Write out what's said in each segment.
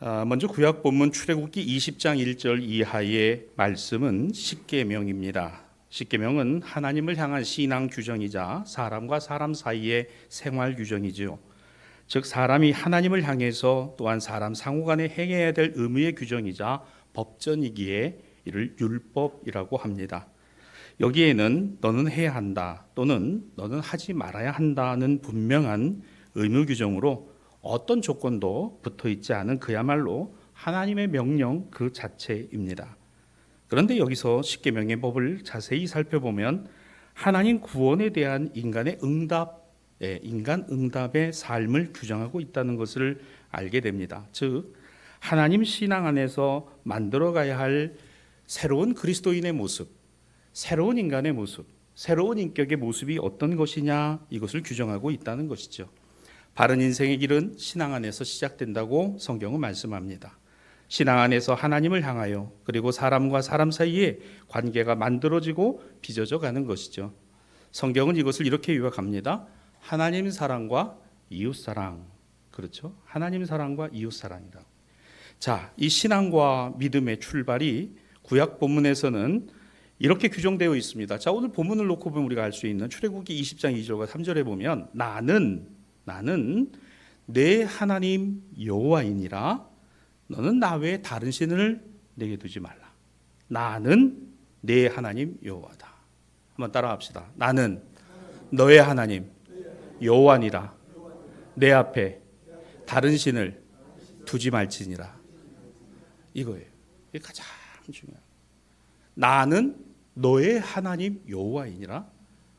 먼저 구약 본문 출애굽기 20장 1절 이하의 말씀은 십계명입니다. 십계명은 하나님을 향한 신앙 규정이자 사람과 사람 사이의 생활 규정이지요. 즉 사람이 하나님을 향해서 또한 사람 상호간에 행해야 될 의무의 규정이자 법전이기에 이를 율법이라고 합니다. 여기에는 너는 해야 한다 또는 너는 하지 말아야 한다는 분명한 의무 규정으로 어떤 조건도 붙어 있지 않은 그야말로 하나님의 명령 그 자체입니다. 그런데 여기서 십계명의 법을 자세히 살펴보면 하나님 구원에 대한 인간의 인간 응답의 삶을 규정하고 있다는 것을 알게 됩니다. 즉 하나님 신앙 안에서 만들어가야 할 새로운 그리스도인의 모습, 새로운 인간의 모습, 새로운 인격의 모습이 어떤 것이냐 이것을 규정하고 있다는 것이죠. 바른 인생의 길은 신앙 안에서 시작된다고 성경은 말씀합니다. 신앙 안에서 하나님을 향하여 그리고 사람과 사람 사이에 관계가 만들어지고 빚어져 가는 것이죠. 성경은 이것을 이렇게 요약합니다. 하나님 사랑과 이웃 사랑. 그렇죠? 하나님 사랑과 이웃 사랑이다. 자, 이 신앙과 믿음의 출발이 구약 본문에서는 이렇게 규정되어 있습니다. 자, 오늘 본문을 놓고 보면 우리가 알 수 있는 출애굽기 20장 2절과 3절에 보면 나는 내 하나님 여호와이니라 너는 나 외에 다른 신을 내게 두지 말라. 나는 내 하나님 여호와다. 한번 따라합시다. 나는 너의 하나님 여호와니라 내 앞에 다른 신을 두지 말지니라. 이거예요. 이게 가장 중요해요. 나는 너의 하나님 여호와이니라.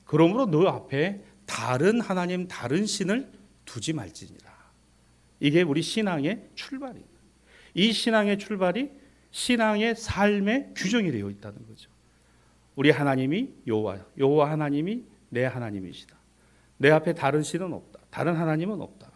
그러므로 너 앞에 다른 하나님, 다른 신을 두지 말지니라. 이게 우리 신앙의 출발입니다. 이 신앙의 출발이 신앙의 삶의 규정이 되어 있다는 거죠. 우리 하나님이 여호와 하나님이 내 하나님이시다. 내 앞에 다른 신은 없다. 다른 하나님은 없다.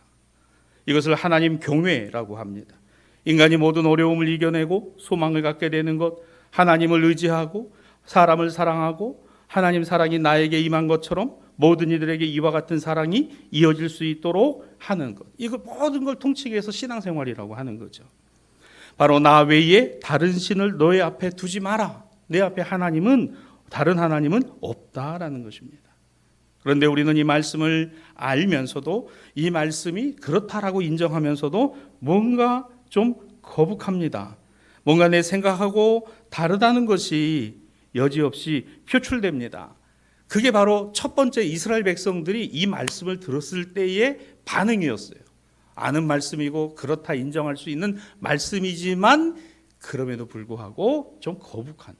이것을 하나님 경외라고 합니다. 인간이 모든 어려움을 이겨내고 소망을 갖게 되는 것, 하나님을 의지하고 사람을 사랑하고 하나님 사랑이 나에게 임한 것처럼 모든 이들에게 이와 같은 사랑이 이어질 수 있도록 하는 것. 이거 모든 걸 통치기 위해서 신앙생활이라고 하는 거죠. 바로 나 외에 다른 신을 너의 앞에 두지 마라. 내 앞에 다른 하나님은 없다라는 것입니다. 그런데 우리는 이 말씀을 알면서도 이 말씀이 그렇다라고 인정하면서도 뭔가 좀 거북합니다. 뭔가 내 생각하고 다르다는 것이 여지없이 표출됩니다. 그게 바로 첫 번째 이스라엘 백성들이 이 말씀을 들었을 때의 반응이었어요. 아는 말씀이고 그렇다 인정할 수 있는 말씀이지만 그럼에도 불구하고 좀 거북한.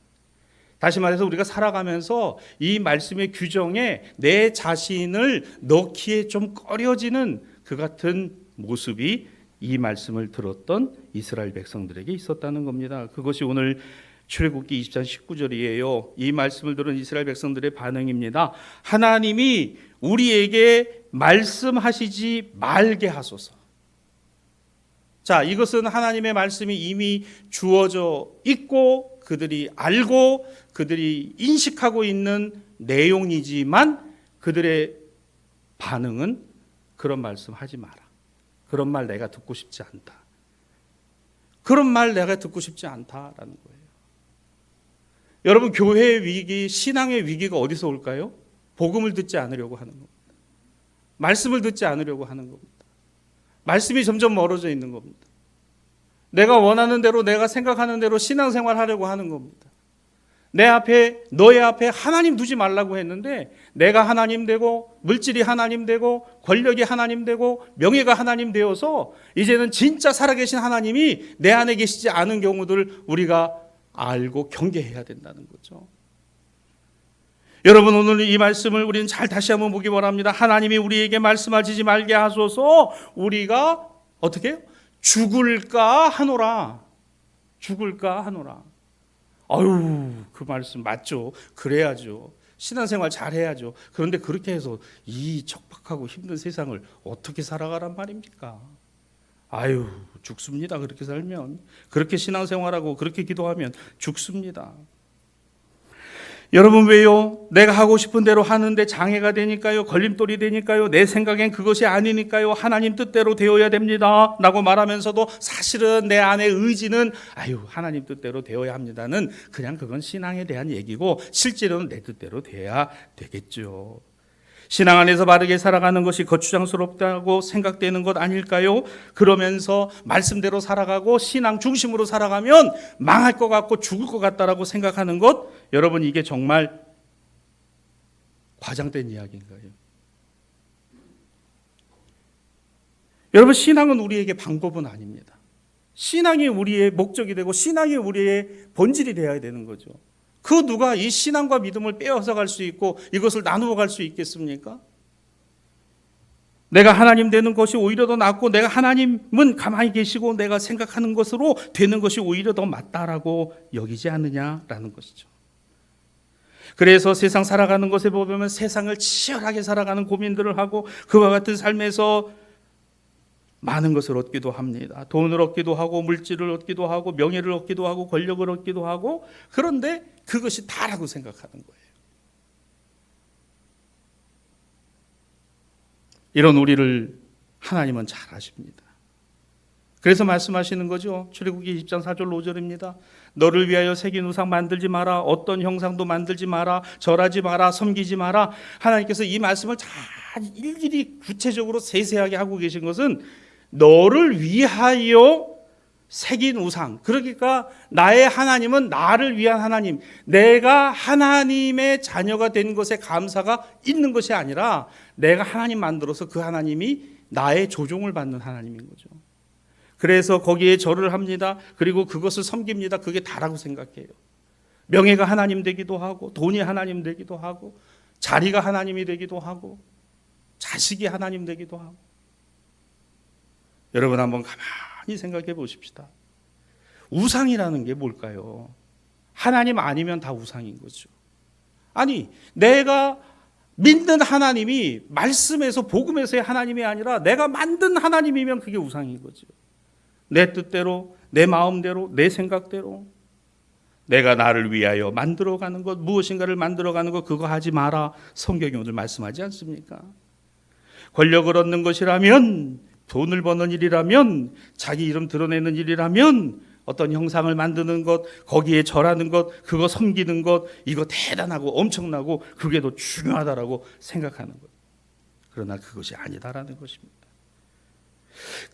다시 말해서 우리가 살아가면서 이 말씀의 규정에 내 자신을 넣기에 좀 꺼려지는 그 같은 모습이 이 말씀을 들었던 이스라엘 백성들에게 있었다는 겁니다. 그것이 오늘 출애굽기 20장 19절이에요. 이 말씀을 들은 이스라엘 백성들의 반응입니다. 하나님이 우리에게 말씀하시지 말게 하소서. 자, 이것은 하나님의 말씀이 이미 주어져 있고 그들이 알고 그들이 인식하고 있는 내용이지만 그들의 반응은 그런 말씀 하지 마라. 그런 말 내가 듣고 싶지 않다. 그런 말 내가 듣고 싶지 않다라는 거예요. 여러분, 교회의 위기, 신앙의 위기가 어디서 올까요? 복음을 듣지 않으려고 하는 겁니다. 말씀을 듣지 않으려고 하는 겁니다. 말씀이 점점 멀어져 있는 겁니다. 내가 원하는 대로, 내가 생각하는 대로 신앙생활 하려고 하는 겁니다. 너의 앞에 하나님 두지 말라고 했는데 내가 하나님 되고 물질이 하나님 되고 권력이 하나님 되고 명예가 하나님 되어서 이제는 진짜 살아계신 하나님이 내 안에 계시지 않은 경우들을 우리가 알고 경계해야 된다는 거죠. 여러분, 오늘 이 말씀을 우리는 잘 다시 한번 보기 바랍니다. 하나님이 우리에게 말씀하시지 말게 하소서. 우리가 어떻게 해요? 죽을까 하노라. 아유, 그 말씀 맞죠. 그래야죠. 신앙생활 잘해야죠. 그런데 그렇게 해서 이 척박하고 힘든 세상을 어떻게 살아가란 말입니까? 아유, 죽습니다. 그렇게 살면. 그렇게 신앙생활하고 그렇게 기도하면 죽습니다. 여러분 왜요? 내가 하고 싶은 대로 하는데 장애가 되니까요? 걸림돌이 되니까요? 내 생각엔 그것이 아니니까요? 하나님 뜻대로 되어야 됩니다 라고 말하면서도 사실은 내 안의 의지는 하나님 뜻대로 되어야 합니다는 그냥 그건 신앙에 대한 얘기고 실제로는 내 뜻대로 돼야 되겠죠. 신앙 안에서 바르게 살아가는 것이 거추장스럽다고 생각되는 것 아닐까요? 그러면서 말씀대로 살아가고 신앙 중심으로 살아가면 망할 것 같고 죽을 것 같다라고 생각하는 것, 여러분 이게 정말 과장된 이야기인가요? 여러분 신앙은 우리에게 방법은 아닙니다. 신앙이 우리의 목적이 되고 신앙이 우리의 본질이 되어야 되는 거죠. 그 누가 이 신앙과 믿음을 빼앗아 갈 수 있고 이것을 나누어 갈 수 있겠습니까? 내가 하나님 되는 것이 오히려 더 낫고 내가 하나님은 가만히 계시고 내가 생각하는 것으로 되는 것이 오히려 더 맞다라고 여기지 않느냐라는 것이죠. 그래서 세상 살아가는 것에 보면 세상을 치열하게 살아가는 고민들을 하고 그와 같은 삶에서 많은 것을 얻기도 합니다. 돈을 얻기도 하고 물질을 얻기도 하고 명예를 얻기도 하고 권력을 얻기도 하고, 그런데 그것이 다라고 생각하는 거예요. 이런 우리를 하나님은 잘 아십니다. 그래서 말씀하시는 거죠. 출애굽기 20장 4절 5절입니다. 너를 위하여 새긴 우상 만들지 마라. 어떤 형상도 만들지 마라. 절하지 마라. 섬기지 마라. 하나님께서 이 말씀을 잘 일일이 구체적으로 세세하게 하고 계신 것은 너를 위하여 새긴 우상, 그러니까 나의 하나님은 나를 위한 하나님, 내가 하나님의 자녀가 된 것에 감사가 있는 것이 아니라 내가 하나님 만들어서 그 하나님이 나의 조종을 받는 하나님인 거죠. 그래서 거기에 절을 합니다. 그리고 그것을 섬깁니다. 그게 다라고 생각해요. 명예가 하나님 되기도 하고 돈이 하나님 되기도 하고 자리가 하나님이 되기도 하고 자식이 하나님 되기도 하고. 여러분 한번 가만히 생각해 보십시다. 우상이라는 게 뭘까요? 하나님 아니면 다 우상인 거죠. 아니, 내가 믿는 하나님이 말씀에서 복음에서의 하나님이 아니라 내가 만든 하나님이면 그게 우상인 거죠. 내 뜻대로, 내 마음대로, 내 생각대로 내가 나를 위하여 만들어가는 것, 무엇인가를 만들어가는 것, 그거 하지 마라. 성경이 오늘 말씀하지 않습니까? 권력을 얻는 것이라면, 돈을 버는 일이라면, 자기 이름 드러내는 일이라면, 어떤 형상을 만드는 것, 거기에 절하는 것, 그거 섬기는 것, 이거 대단하고 엄청나고 그게 더 중요하다라고 생각하는 것. 그러나 그것이 아니다라는 것입니다.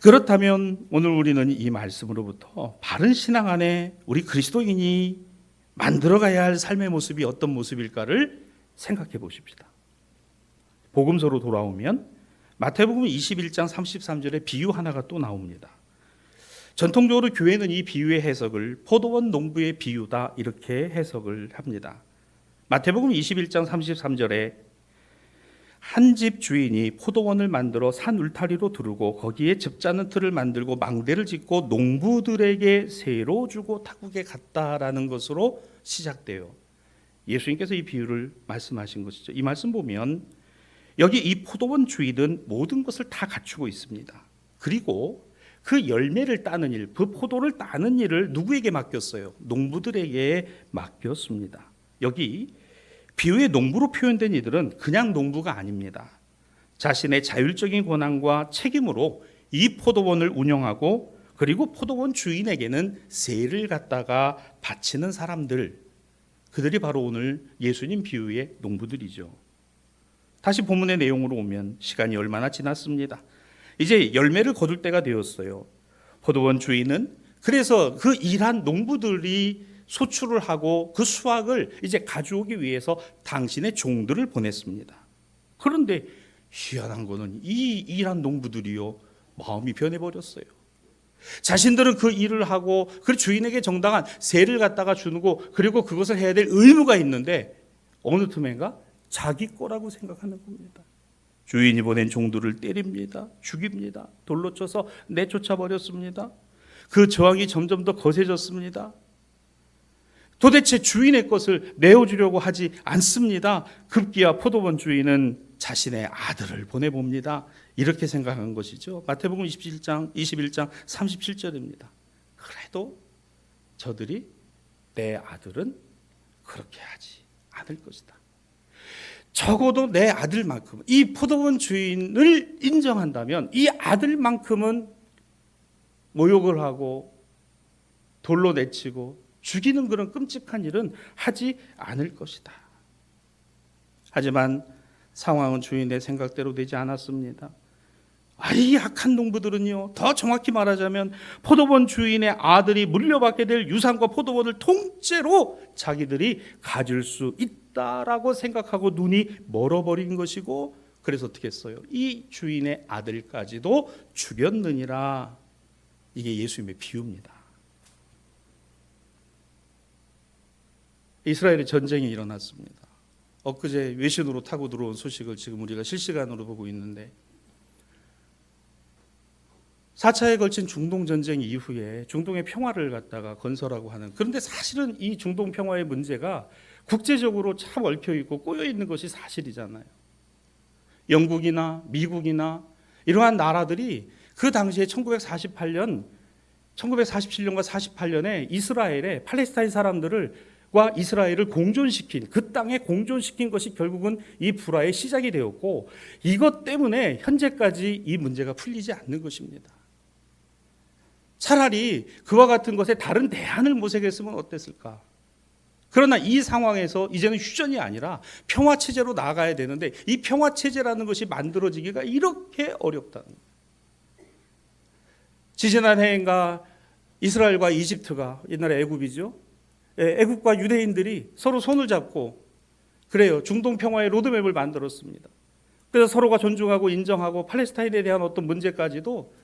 그렇다면 오늘 우리는 이 말씀으로부터 바른 신앙 안에 우리 그리스도인이 만들어가야 할 삶의 모습이 어떤 모습일까를 생각해 보십시다. 복음서로 돌아오면 마태복음 21장 33절에 비유 하나가 또 나옵니다. 전통적으로 교회는 이 비유의 해석을 포도원 농부의 비유다 이렇게 해석을 합니다. 마태복음 21장 33절에 한 집 주인이 포도원을 만들어 산 울타리로 두르고 거기에 즙자는 틀을 만들고 망대를 짓고 농부들에게 세로 주고 타국에 갔다라는 것으로 시작돼요. 예수님께서 이 비유를 말씀하신 것이죠. 이 말씀 보면 여기 이 포도원 주인은 모든 것을 다 갖추고 있습니다. 그리고 그 열매를 따는 일, 그 포도를 따는 일을 누구에게 맡겼어요? 농부들에게 맡겼습니다. 여기 비유의 농부로 표현된 이들은 그냥 농부가 아닙니다. 자신의 자율적인 권한과 책임으로 이 포도원을 운영하고 그리고 포도원 주인에게는 세를 갖다가 바치는 사람들, 그들이 바로 오늘 예수님 비유의 농부들이죠. 다시 본문의 내용으로 오면 시간이 얼마나 지났습니다. 이제 열매를 거둘 때가 되었어요. 포도원 주인은 그래서 그 일한 농부들이 소출을 하고 그 수확을 이제 가져오기 위해서 당신의 종들을 보냈습니다. 그런데 희한한 거는 이 일한 농부들이요, 마음이 변해버렸어요. 자신들은 그 일을 하고 그 주인에게 정당한 세를 갖다가 주는 거, 그리고 그것을 해야 될 의무가 있는데 어느 틈엔가 자기 거라고 생각하는 겁니다. 주인이 보낸 종들을 때립니다. 죽입니다. 돌로 쳐서 내쫓아 버렸습니다. 그 저항이 점점 더 거세졌습니다. 도대체 주인의 것을 내어주려고 하지 않습니다. 급기야 포도원 주인은 자신의 아들을 보내봅니다. 이렇게 생각한 것이죠. 마태복음 21장 37절입니다. 그래도 저들이 내 아들은 그렇게 하지 않을 것이다. 적어도 내 아들만큼, 이 포도원 주인을 인정한다면 이 아들만큼은 모욕을 하고 돌로 내치고 죽이는 그런 끔찍한 일은 하지 않을 것이다. 하지만 상황은 주인의 생각대로 되지 않았습니다. 이 악한 농부들은요, 더 정확히 말하자면 포도원 주인의 아들이 물려받게 될 유산과 포도원을 통째로 자기들이 가질 수 있다라고 생각하고 눈이 멀어버린 것이고, 그래서 어떻게 했어요? 이 주인의 아들까지도 죽였느니라. 이게 예수님의 비유입니다. 이스라엘의 전쟁이 일어났습니다. 엊그제 외신으로 타고 들어온 소식을 지금 우리가 실시간으로 보고 있는데, 4차에 걸친 중동 전쟁 이후에 중동의 평화를 갖다가 건설하고 하는, 그런데 사실은 이 중동 평화의 문제가 국제적으로 참 얽혀 있고 꼬여 있는 것이 사실이잖아요. 영국이나 미국이나 이러한 나라들이 그 당시에 1947년과 48년에 이스라엘에 팔레스타인 사람들과 이스라엘을 공존시킨, 그 땅에 공존시킨 것이 결국은 이 불화의 시작이 되었고, 이것 때문에 현재까지 이 문제가 풀리지 않는 것입니다. 차라리 그와 같은 것에 다른 대안을 모색했으면 어땠을까? 그러나 이 상황에서 이제는 휴전이 아니라 평화체제로 나아가야 되는데, 이 평화체제라는 것이 만들어지기가 이렇게 어렵다는 거예요. 지지난 해인가 이스라엘과 이집트가, 옛날에 애굽이죠, 애굽과 유대인들이 서로 손을 잡고 그래요, 중동 평화의 로드맵을 만들었습니다. 그래서 서로가 존중하고 인정하고 팔레스타인에 대한 어떤 문제까지도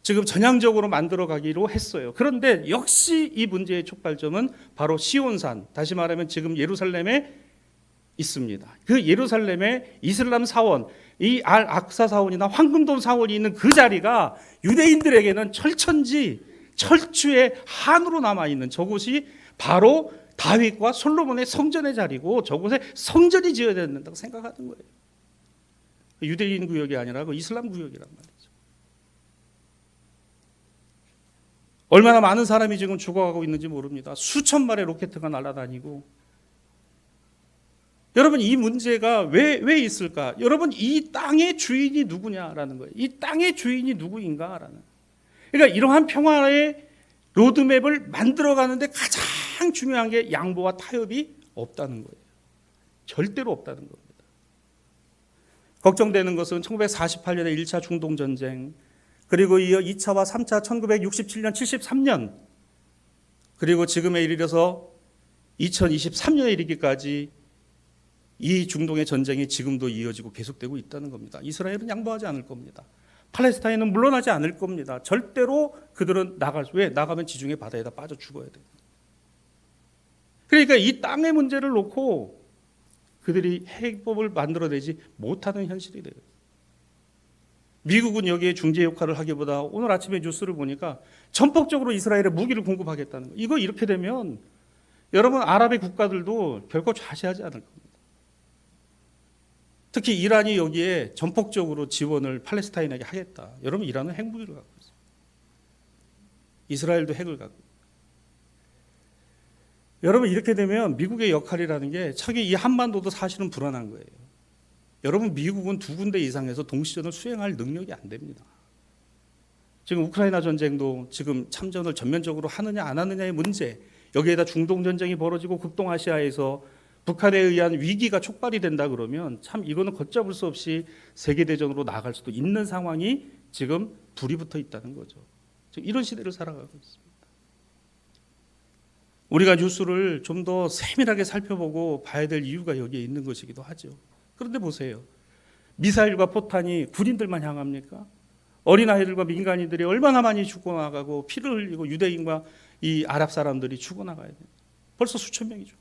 지금 전향적으로 만들어가기로 했어요. 그런데 역시 이 문제의 촉발점은 바로 시온산, 다시 말하면 지금 예루살렘에 있습니다. 그 예루살렘의 이슬람 사원, 이 알 악사 사원이나 황금돔 사원이 있는 그 자리가 유대인들에게는 철천지, 철주의 한으로 남아있는 저곳이 바로 다윗과 솔로몬의 성전의 자리고, 저곳에 성전이 지어야 된다고 생각하는 거예요. 유대인 구역이 아니라 그 이슬람 구역이란 말이에요. 얼마나 많은 사람이 지금 죽어가고 있는지 모릅니다. 수천 발의 로켓가 날아다니고. 여러분, 이 문제가 왜 있을까? 여러분, 이 땅의 주인이 누구냐라는 거예요. 이 땅의 주인이 누구인가라는. 그러니까 이러한 평화의 로드맵을 만들어가는데 가장 중요한 게 양보와 타협이 없다는 거예요. 절대로 없다는 겁니다. 걱정되는 것은 1948년의 1차 중동전쟁, 그리고 이어 2차와 3차 1967년, 73년, 그리고 지금에 이르러서 2023년에 이르기까지 이 중동의 전쟁이 지금도 이어지고 계속되고 있다는 겁니다. 이스라엘은 양보하지 않을 겁니다. 팔레스타인은 물러나지 않을 겁니다. 절대로 그들은 나가면 지중해 바다에다 빠져 죽어야 돼요. 그러니까 이 땅의 문제를 놓고 그들이 해법을 만들어내지 못하는 현실이 돼요. 미국은 여기에 중재 역할을 하기보다 오늘 아침에 뉴스를 보니까 전폭적으로 이스라엘에 무기를 공급하겠다는 거예요. 이거 이렇게 되면 여러분, 아랍의 국가들도 결코 좌시하지 않을 겁니다. 특히 이란이 여기에 전폭적으로 지원을 팔레스타인에게 하겠다. 여러분, 이란은 핵무기를 갖고 있어요. 이스라엘도 핵을 갖고 있어요. 여러분, 이렇게 되면 미국의 역할이라는 게 차기 이 한반도도 사실은 불안한 거예요. 여러분, 미국은 2군데 이상에서 동시전을 수행할 능력이 안 됩니다. 지금 우크라이나 전쟁도 지금 참전을 전면적으로 하느냐 안 하느냐의 문제, 여기에다 중동 전쟁이 벌어지고 북동아시아에서 북한에 의한 위기가 촉발이 된다 그러면 참 이거는 걷잡을 수 없이 세계대전으로 나아갈 수도 있는 상황이 지금 불이 붙어 있다는 거죠. 지금 이런 시대를 살아가고 있습니다. 우리가 뉴스를 좀 더 세밀하게 살펴보고 봐야 될 이유가 여기에 있는 것이기도 하죠. 그런데 보세요. 미사일과 포탄이 군인들만 향합니까? 어린아이들과 민간인들이 얼마나 많이 죽어나가고 피를 흘리고 유대인과 이 아랍 사람들이 죽어나가야 돼요. 벌써 수천 명이죠.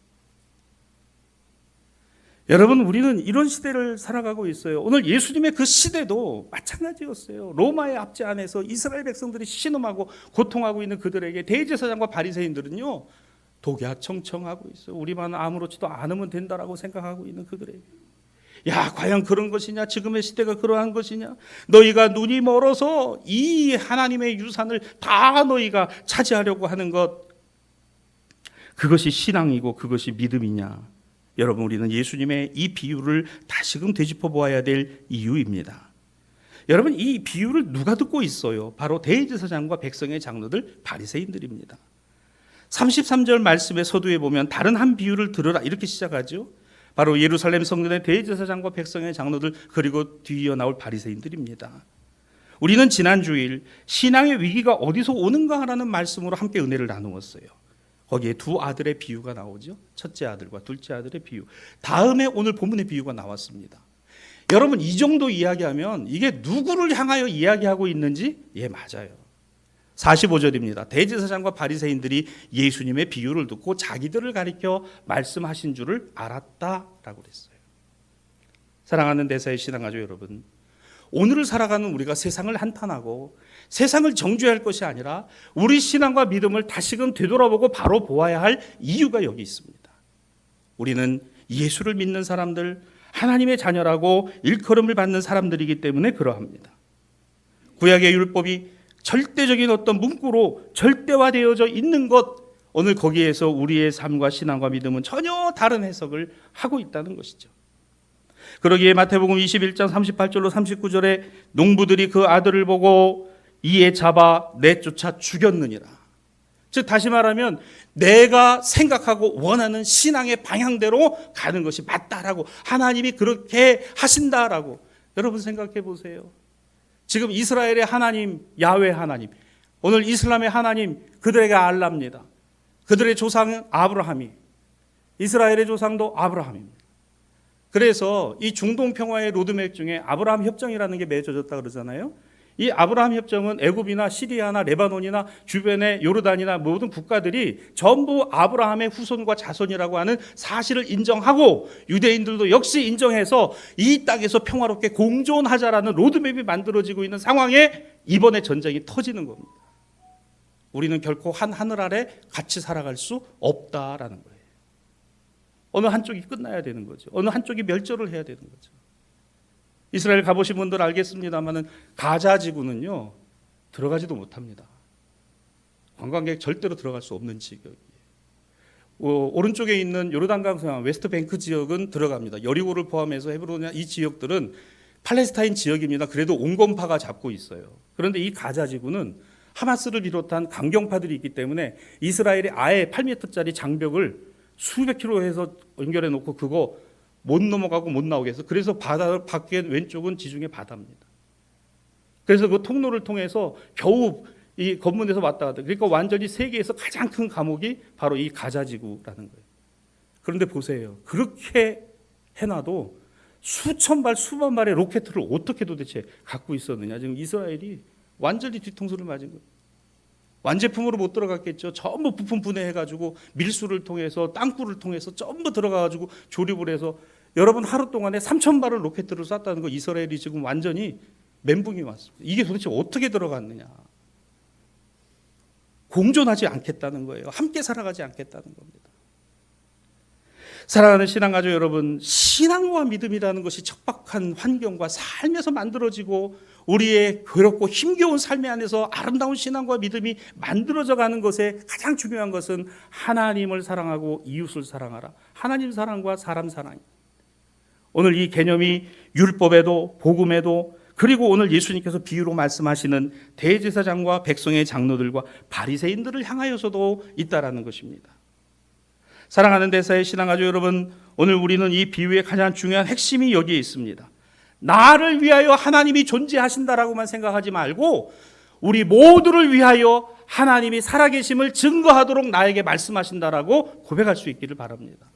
여러분, 우리는 이런 시대를 살아가고 있어요. 오늘 예수님의 그 시대도 마찬가지였어요. 로마의 압제 안에서 이스라엘 백성들이 신음하고 고통하고 있는 그들에게 대제사장과 바리새인들은요, 독야청청하고 있어요. 우리만 아무렇지도 않으면 된다라고 생각하고 있는 그들에게, 야, 과연 그런 것이냐? 지금의 시대가 그러한 것이냐? 너희가 눈이 멀어서 이 하나님의 유산을 다 너희가 차지하려고 하는 것, 그것이 신앙이고 그것이 믿음이냐? 여러분, 우리는 예수님의 이 비유를 다시금 되짚어 보아야 될 이유입니다. 여러분, 이 비유를 누가 듣고 있어요? 바로 대제사장과 백성의 장로들, 바리새인들입니다. 33절 말씀의 서두에 보면 다른 한 비유를 들으라 이렇게 시작하죠. 바로 예루살렘 성전의 대제사장과 백성의 장로들, 그리고 뒤이어 나올 바리새인들입니다. 우리는 지난 주일 신앙의 위기가 어디서 오는가 하라는 말씀으로 함께 은혜를 나누었어요. 거기에 두 아들의 비유가 나오죠. 첫째 아들과 둘째 아들의 비유. 다음에 오늘 본문의 비유가 나왔습니다. 여러분, 이 정도 이야기하면 이게 누구를 향하여 이야기하고 있는지 맞아요. 45절입니다. 대제사장과 바리새인들이 예수님의 비유를 듣고 자기들을 가리켜 말씀하신 줄을 알았다라고 그랬어요. 사랑하는 대사의 신앙가족 여러분, 오늘을 살아가는 우리가 세상을 한탄하고 세상을 정죄할 것이 아니라 우리 신앙과 믿음을 다시금 되돌아보고 바로 보아야 할 이유가 여기 있습니다. 우리는 예수를 믿는 사람들, 하나님의 자녀라고 일컬음을 받는 사람들이기 때문에 그러합니다. 구약의 율법이 절대적인 어떤 문구로 절대화되어져 있는 것, 오늘 거기에서 우리의 삶과 신앙과 믿음은 전혀 다른 해석을 하고 있다는 것이죠. 그러기에 마태복음 21장 38절로 39절에 농부들이 그 아들을 보고 이에 잡아 내쫓아 죽였느니라. 즉 다시 말하면 내가 생각하고 원하는 신앙의 방향대로 가는 것이 맞다라고, 하나님이 그렇게 하신다라고. 여러분 생각해 보세요. 지금 이스라엘의 하나님 야훼 하나님, 오늘 이슬람의 하나님, 그들에게 알라입니다. 그들의 조상은 아브라함이, 이스라엘의 조상도 아브라함입니다. 그래서 이 중동 평화의 로드맵 중에 아브라함 협정이라는 게 맺어졌다 그러잖아요. 이 아브라함 협정은 애굽이나 시리아나 레바논이나 주변의 요르단이나 모든 국가들이 전부 아브라함의 후손과 자손이라고 하는 사실을 인정하고 유대인들도 역시 인정해서 이 땅에서 평화롭게 공존하자라는 로드맵이 만들어지고 있는 상황에 이번에 전쟁이 터지는 겁니다. 우리는 결코 한 하늘 아래 같이 살아갈 수 없다라는 거예요. 어느 한쪽이 끝나야 되는 거죠. 어느 한쪽이 멸절을 해야 되는 거죠. 이스라엘 가보신 분들 알겠습니다만은 가자 지구는요 들어가지도 못합니다. 관광객 절대로 들어갈 수 없는 지역이에요. 오른쪽에 있는 요르단강 웨스트뱅크 지역은 들어갑니다. 여리고를 포함해서 헤브론 이 지역들은 팔레스타인 지역입니다. 그래도 온건파가 잡고 있어요. 그런데 이 가자 지구는 하마스를 비롯한 강경파들이 있기 때문에 이스라엘이 아예 8m짜리 장벽을 수백 킬로 해서 연결해 놓고 그거 못 넘어가고 못 나오게 해서, 그래서 바다 밖에 왼쪽은 지중해 바다입니다. 그래서 그 통로를 통해서 겨우 이 건문에서 왔다 갔다. 그러니까 완전히 세계에서 가장 큰 감옥이 바로 이 가자지구라는 거예요. 그런데 보세요. 그렇게 해놔도 수천 발 수만 발의 로켓을 어떻게 도대체 갖고 있었느냐. 지금 이스라엘이 완전히 뒤통수를 맞은 거예요. 완제품으로 못 들어갔겠죠. 전부 부품 분해해가지고 밀수를 통해서 땅굴을 통해서 전부 들어가가지고 조립을 해서 여러분 하루 동안에 3,000발을 로켓들을 쐈다는 거, 이스라엘이 지금 완전히 멘붕이 왔습니다. 이게 도대체 어떻게 들어갔느냐. 공존하지 않겠다는 거예요. 함께 살아가지 않겠다는 겁니다. 사랑하는 신앙가족 여러분, 신앙과 믿음이라는 것이 척박한 환경과 삶에서 만들어지고 우리의 괴롭고 힘겨운 삶 안에서 아름다운 신앙과 믿음이 만들어져 가는 것에 가장 중요한 것은 하나님을 사랑하고 이웃을 사랑하라. 하나님 사랑과 사람 사랑입니다. 오늘 이 개념이 율법에도 복음에도, 그리고 오늘 예수님께서 비유로 말씀하시는 대제사장과 백성의 장로들과 바리새인들을 향하여서도 있다라는 것입니다. 사랑하는 대사의 신앙가족 여러분, 오늘 우리는 이 비유의 가장 중요한 핵심이 여기에 있습니다. 나를 위하여 하나님이 존재하신다라고만 생각하지 말고 우리 모두를 위하여 하나님이 살아계심을 증거하도록 나에게 말씀하신다라고 고백할 수 있기를 바랍니다.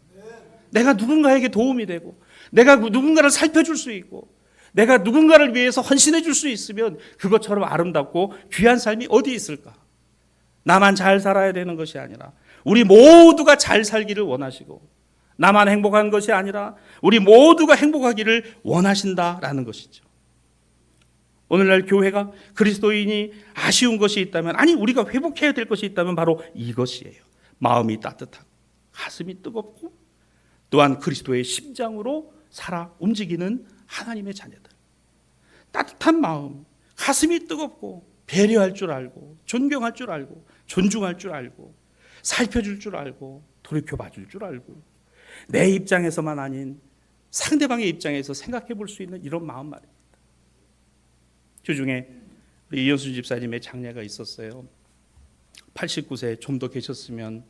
내가 누군가에게 도움이 되고 내가 누군가를 살펴줄 수 있고 내가 누군가를 위해서 헌신해 줄 수 있으면 그것처럼 아름답고 귀한 삶이 어디 있을까? 나만 잘 살아야 되는 것이 아니라 우리 모두가 잘 살기를 원하시고, 나만 행복한 것이 아니라 우리 모두가 행복하기를 원하신다라는 것이죠. 오늘날 교회가 그리스도인이 아쉬운 것이 있다면, 아니 우리가 회복해야 될 것이 있다면 바로 이것이에요. 마음이 따뜻하고 가슴이 뜨겁고 또한 그리스도의 심장으로 살아 움직이는 하나님의 자녀들. 따뜻한 마음, 가슴이 뜨겁고 배려할 줄 알고 존경할 줄 알고 존중할 줄 알고 살펴줄 줄 알고 돌이켜 봐줄 줄 알고 내 입장에서만 아닌 상대방의 입장에서 생각해 볼 수 있는 이런 마음 말입니다. 주중에 우리 이현수 집사님의 장례가 있었어요. 89세 좀 더 계셨으면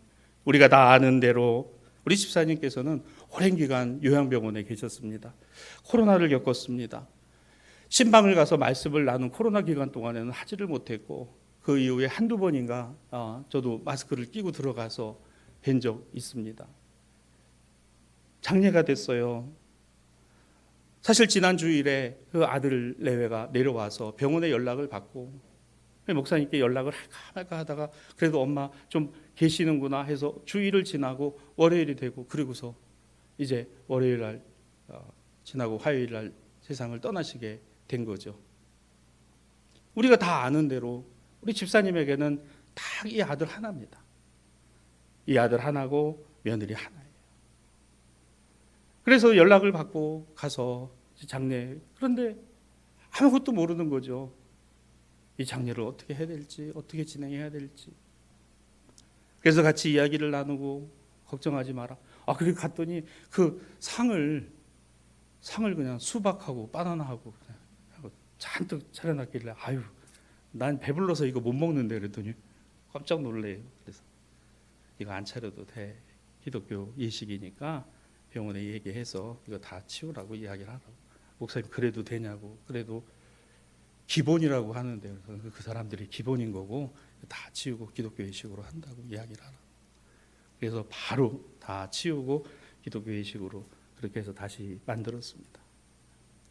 우리가 다 아는 대로 우리 집사님께서는 오랜 기간 요양병원에 계셨습니다. 코로나를 겪었습니다. 신방을 가서 말씀을 나눈 코로나 기간 동안에는 하지를 못했고 그 이후에 한두 번인가 저도 마스크를 끼고 들어가서 뵌 적 있습니다. 장례가 됐어요. 사실 지난 주일에 그 아들 내외가 내려와서 병원에 연락을 받고 목사님께 연락을 할까 말까 하다가 그래도 엄마 좀 계시는구나 해서 주일을 지나고 월요일이 되고 그리고서 이제 월요일 날 지나고 화요일 날 세상을 떠나시게 된 거죠. 우리가 다 아는 대로 우리 집사님에게는 딱 이 아들 하나입니다. 이 아들 하나고 며느리 하나예요. 그래서 연락을 받고 가서 장례, 그런데 아무것도 모르는 거죠. 이 장례를 어떻게 해야 될지, 어떻게 진행해야 될지. 그래서 같이 이야기를 나누고 걱정하지 마라. 그리고 갔더니 그 상을 그냥 수박하고 바나나하고 그냥 잔뜩 차려놨길래 아유 난 배불러서 이거 못 먹는데 그랬더니 깜짝 놀래요. 그래서 이거 안 차려도 돼. 기독교 예식이니까 병원에 얘기해서 이거 다 치우라고 이야기를 하라고. 목사님 그래도 되냐고. 그래도 기본이라고 하는데 그 사람들이 기본인 거고 다 치우고 기독교 예식으로 한다고 이야기를 하라고. 그래서 바로 다 치우고 기독교 예식으로 그렇게 해서 다시 만들었습니다.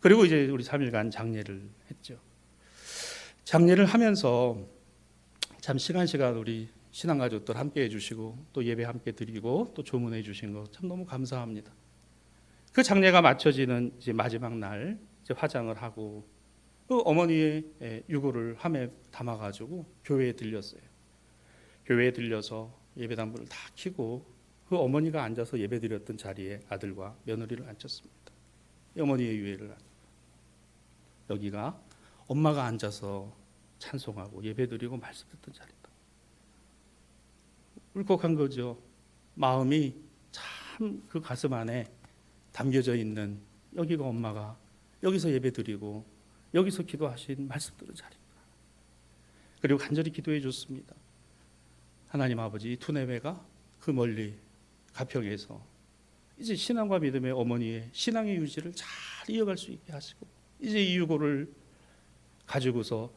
그리고 이제 우리 3일간 장례를 했죠. 장례를 하면서 참 시간 우리 신앙가족들 함께 해주시고 또 예배 함께 드리고 또 조문해 주신 거 참 너무 감사합니다. 그 장례가 마쳐지는 이제 마지막 날 이제 화장을 하고 그 어머니의 유골을 함에 담아가지고 교회에 들렸어요. 교회에 들려서 예배당불을 다 켜고 그 어머니가 앉아서 예배드렸던 자리에 아들과 며느리를 앉혔습니다. 어머니의 유해를 여기가 엄마가 앉아서 찬송하고 예배드리고 말씀 듣던 자리다. 울컥한 거죠. 마음이 참 그 가슴 안에 담겨져 있는 여기가 엄마가 여기서 예배드리고 여기서 기도하신 말씀 들은 자리구나. 그리고 간절히 기도해 줬습니다. 하나님 아버지, 이 투내외가 그 멀리 가평에서 이제 신앙과 믿음의 어머니의 신앙의 유지를 잘 이어갈 수 있게 하시고 이제 이 유고를 가지고서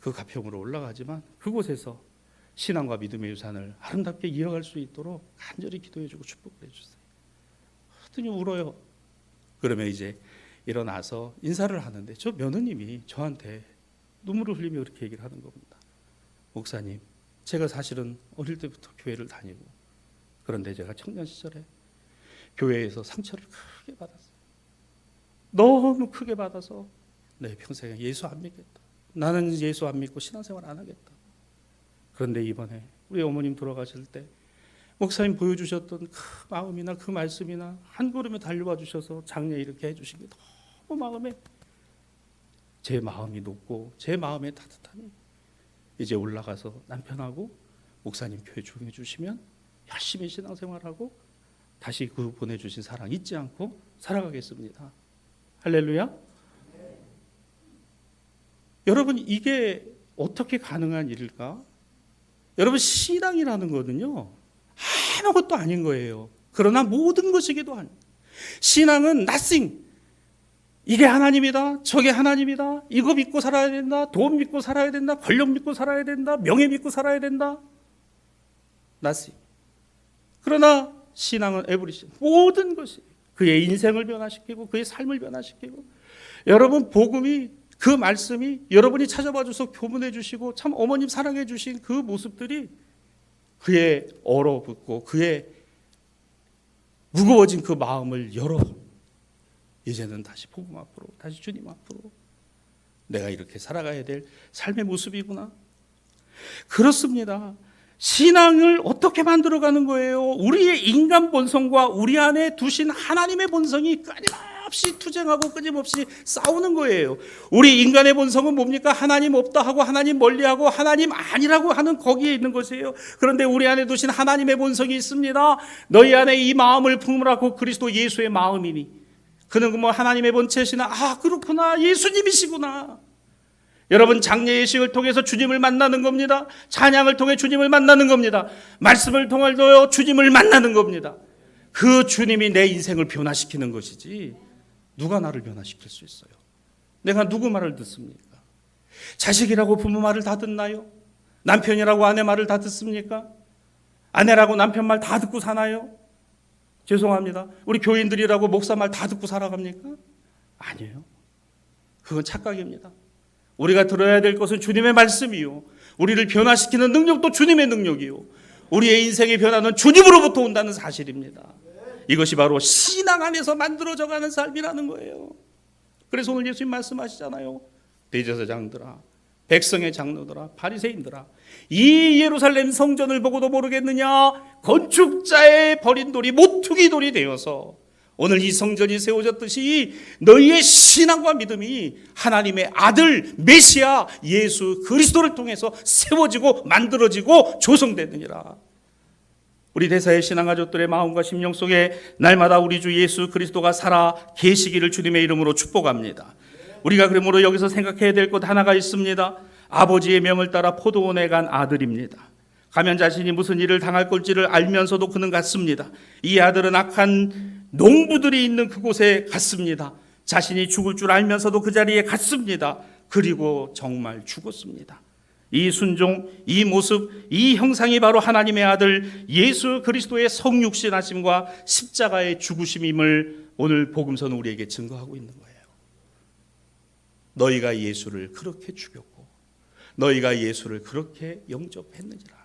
그 가평으로 올라가지만 그곳에서 신앙과 믿음의 유산을 아름답게 이어갈 수 있도록 간절히 기도해주고 축복을 해주세요. 하더니 울어요. 그러면 이제 일어나서 인사를 하는데 저 며느님이 저한테 눈물을 흘리며 그렇게 얘기를 하는 겁니다. 목사님, 제가 사실은 어릴 때부터 교회를 다니고 그런데 제가 청년 시절에 교회에서 상처를 크게 받았어요. 너무 크게 받아서 내 평생에 예수 안 믿겠다. 나는 예수 안 믿고 신앙생활 안 하겠다. 그런데 이번에 우리 어머님 돌아가실 때 목사님 보여주셨던 그 마음이나 그 말씀이나 한 걸음에 달려와 주셔서 장례 이렇게 해주신 게 너무 마음에 제 마음이 높고 제 마음의 따뜻함이 이제 올라가서 남편하고 목사님 교회 중해 주시면 열심히 신앙생활하고 다시 그 보내주신 사랑 잊지 않고 살아가겠습니다. 할렐루야. 여러분 이게 어떻게 가능한 일일까? 여러분 신앙이라는 거는요 아무것도 아닌 거예요. 그러나 모든 것이기도 합니다. 신앙은 nothing. 이게 하나님이다. 저게 하나님이다. 이거 믿고 살아야 된다. 돈 믿고 살아야 된다. 권력 믿고 살아야 된다. 명예 믿고 살아야 된다. nothing. 그러나 신앙은 everything. 모든 것이 그의 인생을 변화시키고 그의 삶을 변화시키고 여러분 복음이 그 말씀이 여러분이 찾아봐 줘서 교문해 주시고 참 어머님 사랑해 주신 그 모습들이 그의 얼어붙고 그의 무거워진 그 마음을 열어 이제는 다시 복음 앞으로 다시 주님 앞으로 내가 이렇게 살아가야 될 삶의 모습이구나. 그렇습니다. 신앙을 어떻게 만들어가는 거예요? 우리의 인간 본성과 우리 안에 두신 하나님의 본성이 끊임없이 끊임없이 투쟁하고 끊임없이 싸우는 거예요. 우리 인간의 본성은 뭡니까? 하나님 없다 하고 하나님 멀리하고 하나님 아니라고 하는 거기에 있는 것이에요. 그런데 우리 안에 두신 하나님의 본성이 있습니다. 너희 안에 이 마음을 품으라고 그리스도 예수의 마음이니. 그는 뭐 하나님의 본체시나 그렇구나 예수님이시구나. 여러분 장례 예식을 통해서 주님을 만나는 겁니다. 찬양을 통해 주님을 만나는 겁니다. 말씀을 통해서 주님을 만나는 겁니다. 그 주님이 내 인생을 변화시키는 것이지 누가 나를 변화시킬 수 있어요? 내가 누구 말을 듣습니까? 자식이라고 부모 말을 다 듣나요? 남편이라고 아내 말을 다 듣습니까? 아내라고 남편 말 다 듣고 사나요? 죄송합니다. 우리 교인들이라고 목사 말 다 듣고 살아갑니까? 아니에요. 그건 착각입니다. 우리가 들어야 될 것은 주님의 말씀이요. 우리를 변화시키는 능력도 주님의 능력이요. 우리의 인생의 변화는 주님으로부터 온다는 사실입니다. 이것이 바로 신앙 안에서 만들어져가는 삶이라는 거예요. 그래서 오늘 예수님 말씀하시잖아요. 대제사장들아, 백성의 장로들아, 바리새인들아, 이 예루살렘 성전을 보고도 모르겠느냐? 건축자의 버린 돌이 모퉁이 돌이 되어서 오늘 이 성전이 세워졌듯이 너희의 신앙과 믿음이 하나님의 아들 메시아 예수 그리스도를 통해서 세워지고 만들어지고 조성되느니라. 우리 대사의 신앙가족들의 마음과 심령 속에 날마다 우리 주 예수 그리스도가 살아 계시기를 주님의 이름으로 축복합니다. 우리가 그러므로 여기서 생각해야 될 것 하나가 있습니다. 아버지의 명을 따라 포도원에 간 아들입니다. 가면 자신이 무슨 일을 당할 걸지를 알면서도 그는 갔습니다. 이 아들은 악한 농부들이 있는 그곳에 갔습니다. 자신이 죽을 줄 알면서도 그 자리에 갔습니다. 그리고 정말 죽었습니다. 이 순종, 이 모습, 이 형상이 바로 하나님의 아들 예수 그리스도의 성육신하심과 십자가의 죽으심임을 오늘 복음서는 우리에게 증거하고 있는 거예요. 너희가 예수를 그렇게 죽였고 너희가 예수를 그렇게 영접했느니라.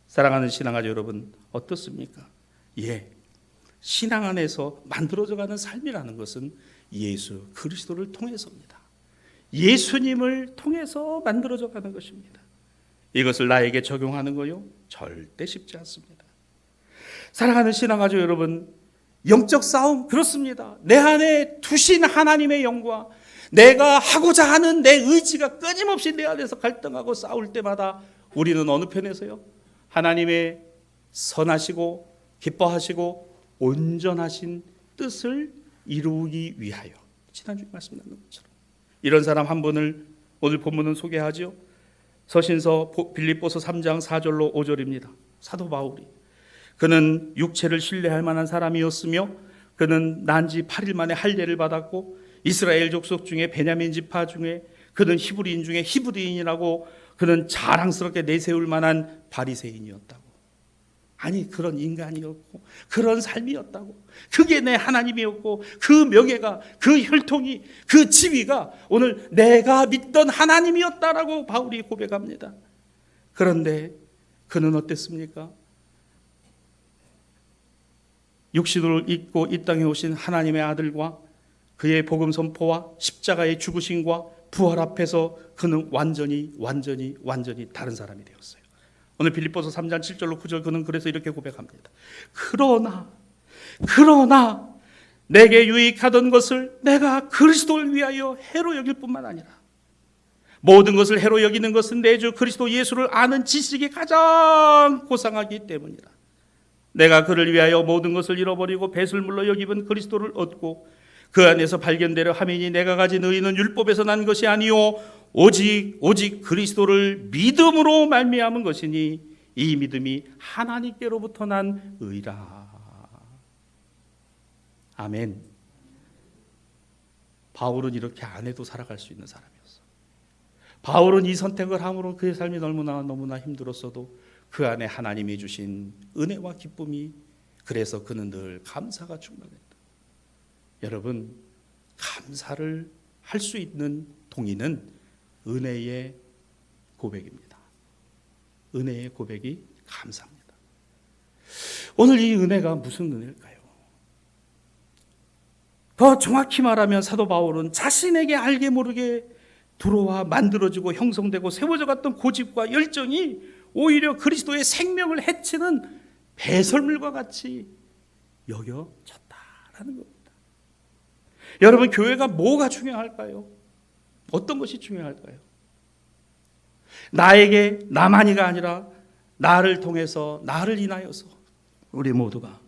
사랑하는 신앙가족 여러분, 어떻습니까? 신앙 안에서 만들어져가는 삶이라는 것은 예수 그리스도를 통해서입니다. 예수님을 통해서 만들어져가는 것입니다. 이것을 나에게 적용하는 거요? 절대 쉽지 않습니다. 사랑하는 신앙가족 여러분, 영적 싸움 그렇습니다. 내 안에 두신 하나님의 영과 내가 하고자 하는 내 의지가 끊임없이 내 안에서 갈등하고 싸울 때마다 우리는 어느 편에서요? 하나님의 선하시고 기뻐하시고 온전하신 뜻을 이루기 위하여. 지난주에 말씀 나눈 것처럼 이런 사람 한 분을 오늘 본문은 소개하죠. 서신서 빌립보서 3장 4절로 5절입니다. 사도 바울이, 그는 육체를 신뢰할 만한 사람이었으며 그는 난지 8일 만에 할례를 받았고 이스라엘 족속 중에 베냐민 지파 중에 그는 히브리인 중에 히브리인이라고 그는 자랑스럽게 내세울 만한 바리새인이었다고. 아니, 그런 인간이었고 그런 삶이었다고. 그게 내 하나님이었고 그 명예가, 그 혈통이, 그 지위가 오늘 내가 믿던 하나님이었다라고 바울이 고백합니다. 그런데 그는 어땠습니까? 육신을 입고 이 땅에 오신 하나님의 아들과 그의 복음 선포와 십자가의 죽으심과 부활 앞에서 그는 완전히 다른 사람이 되었어요. 오늘 빌립보서 3장 7절로 9절 그는 그래서 이렇게 고백합니다. 그러나 내게 유익하던 것을 내가 그리스도를 위하여 해로 여길 뿐만 아니라 모든 것을 해로 여기는 것은 내 주 그리스도 예수를 아는 지식이 가장 고상하기 때문이라. 내가 그를 위하여 모든 것을 잃어버리고 배설물로 여기는 그리스도를 얻고 그 안에서 발견되려 함이니 내가 가진 의는 율법에서 난 것이 아니요 오직 그리스도를 믿음으로 말미암은 것이니 이 믿음이 하나님께로부터 난 의라. 아멘. 바울은 이렇게 안 해도 살아갈 수 있는 사람이었어. 바울은 이 선택을 함으로 그의 삶이 너무나 힘들었어도 그 안에 하나님이 주신 은혜와 기쁨이, 그래서 그는 늘 감사가 충만했다. 여러분, 감사를 할 수 있는 동의는 은혜의 고백입니다. 은혜의 고백이 감사합니다. 오늘 이 은혜가 무슨 은혜일까요? 더 정확히 말하면 사도 바울은 자신에게 알게 모르게 들어와 만들어지고 형성되고 세워져 갔던 고집과 열정이 오히려 그리스도의 생명을 해치는 배설물과 같이 여겨졌다라는 겁니다. 여러분, 교회가 뭐가 중요할까요? 어떤 것이 중요할까요? 나에게 나만이가 아니라 나를 통해서, 나를 인하여서 우리 모두가,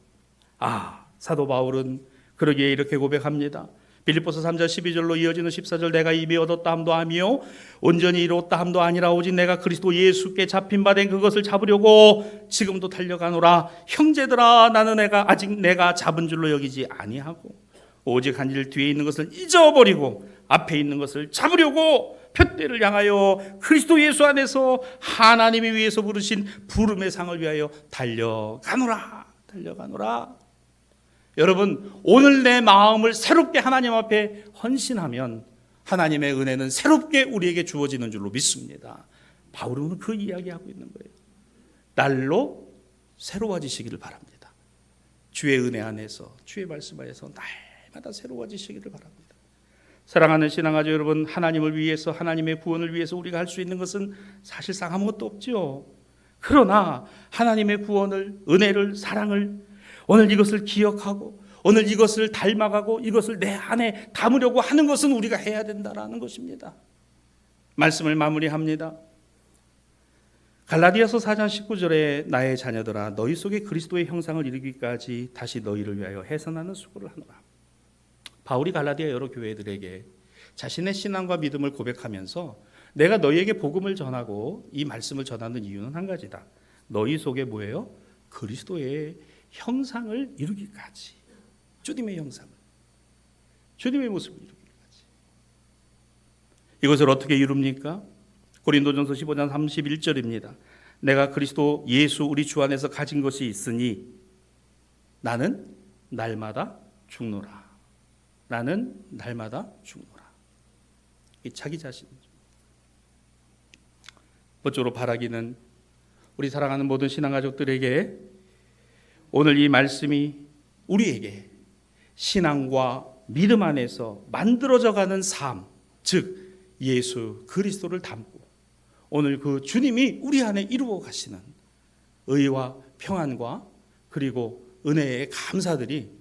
사도 바울은 그러기에 이렇게 고백합니다. 빌립보서 3장 12절로 이어지는 14절, 내가 이미 얻었다 함도 아니요 온전히 이루었다 함도 아니라 오직 내가 그리스도 예수께 잡힌 바 된 그것을 잡으려고 지금도 달려가노라. 형제들아, 나는 아직 내가 잡은 줄로 여기지 아니하고 오직 한 일 뒤에 있는 것을 잊어버리고 앞에 있는 것을 잡으려고 표대를 향하여 그리스도 예수 안에서 하나님이 위에서 부르신 부름의 상을 위하여 달려가노라. 여러분, 오늘 내 마음을 새롭게 하나님 앞에 헌신하면 하나님의 은혜는 새롭게 우리에게 주어지는 줄로 믿습니다. 바울은 그 이야기하고 있는 거예요. 날로 새로워지시기를 바랍니다. 주의 은혜 안에서, 주의 말씀 안에서 날마다 새로워지시기를 바랍니다. 사랑하는 신앙가족 여러분, 하나님을 위해서, 하나님의 구원을 위해서 우리가 할 수 있는 것은 사실상 아무것도 없죠. 그러나 하나님의 구원을, 은혜를, 사랑을 오늘 이것을 기억하고 오늘 이것을 닮아가고 이것을 내 안에 담으려고 하는 것은 우리가 해야 된다라는 것입니다. 말씀을 마무리합니다. 갈라디아서 4장 19절에 나의 자녀들아, 너희 속에 그리스도의 형상을 이루기까지 다시 너희를 위하여 해산하는 수고를 하노라. 바울이 갈라디아 여러 교회들에게 자신의 신앙과 믿음을 고백하면서 내가 너희에게 복음을 전하고 이 말씀을 전하는 이유는 한 가지다. 너희 속에 뭐예요? 그리스도의 형상을 이루기까지, 주님의 형상을, 주님의 모습을 이루기까지. 이것을 어떻게 이룹니까? 고린도전서 15장 31절입니다. 내가 그리스도 예수 우리 주 안에서 가진 것이 있으니 나는 날마다 죽노라. 나는 날마다 죽노라. 이 자기 자신이죠. 번째로 바라기는 우리 사랑하는 모든 신앙가족들에게 오늘 이 말씀이 우리에게 신앙과 믿음 안에서 만들어져가는 삶, 즉 예수 그리스도를 담고 오늘 그 주님이 우리 안에 이루어 가시는 의와 평안과 그리고 은혜의 감사들이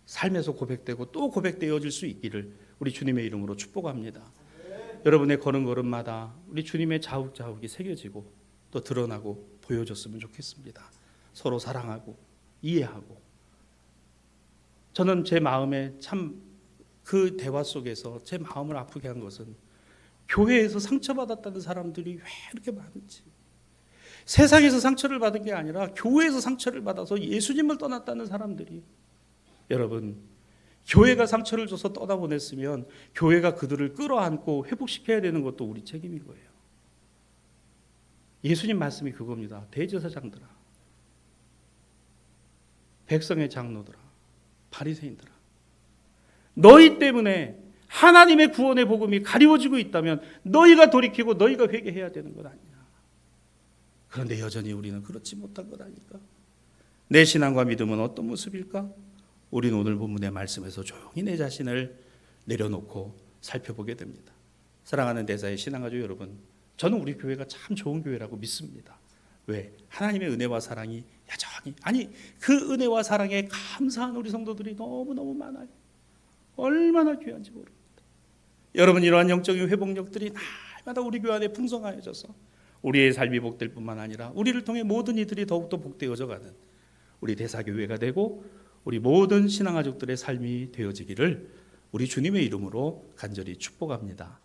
삶에서 고백되고 또 고백되어질 수 있기를 우리 주님의 이름으로 축복합니다. 여러분의 걸음걸음마다 우리 주님의 자욱자욱이 새겨지고 또 드러나고 보여졌으면 좋겠습니다. 서로 사랑하고 이해하고. 저는 제 마음에 참 그 대화 속에서 제 마음을 아프게 한 것은 교회에서 상처받았다는 사람들이 왜 이렇게 많은지, 세상에서 상처를 받은 게 아니라 교회에서 상처를 받아서 예수님을 떠났다는 사람들이, 여러분, 교회가 상처를 줘서 떠나보냈으면 교회가 그들을 끌어안고 회복시켜야 되는 것도 우리 책임인 거예요. 예수님 말씀이 그겁니다. 대제사장들아, 백성의 장로들아, 바리새인들아, 너희 때문에 하나님의 구원의 복음이 가리워지고 있다면 너희가 돌이키고 너희가 회개해야 되는 것 아니냐. 그런데 여전히 우리는 그렇지 못한 것 아닐까? 내 신앙과 믿음은 어떤 모습일까? 우리는 오늘 본문의 말씀에서 조용히 내 자신을 내려놓고 살펴보게 됩니다. 사랑하는 대사의 신앙가족 여러분, 저는 우리 교회가 참 좋은 교회라고 믿습니다. 왜? 하나님의 은혜와 사랑이 여전히, 아니 그 은혜와 사랑에 감사한 우리 성도들이 너무너무 많아요. 얼마나 귀한지 모릅니다. 여러분, 이러한 영적인 회복력들이 날마다 우리 교회 안에 풍성하여져서 우리의 삶이 복될 뿐만 아니라 우리를 통해 모든 이들이 더욱더 복되어져 가는 우리 대사교회가 되고 우리 모든 신앙가족들의 삶이 되어지기를 우리 주님의 이름으로 간절히 축복합니다.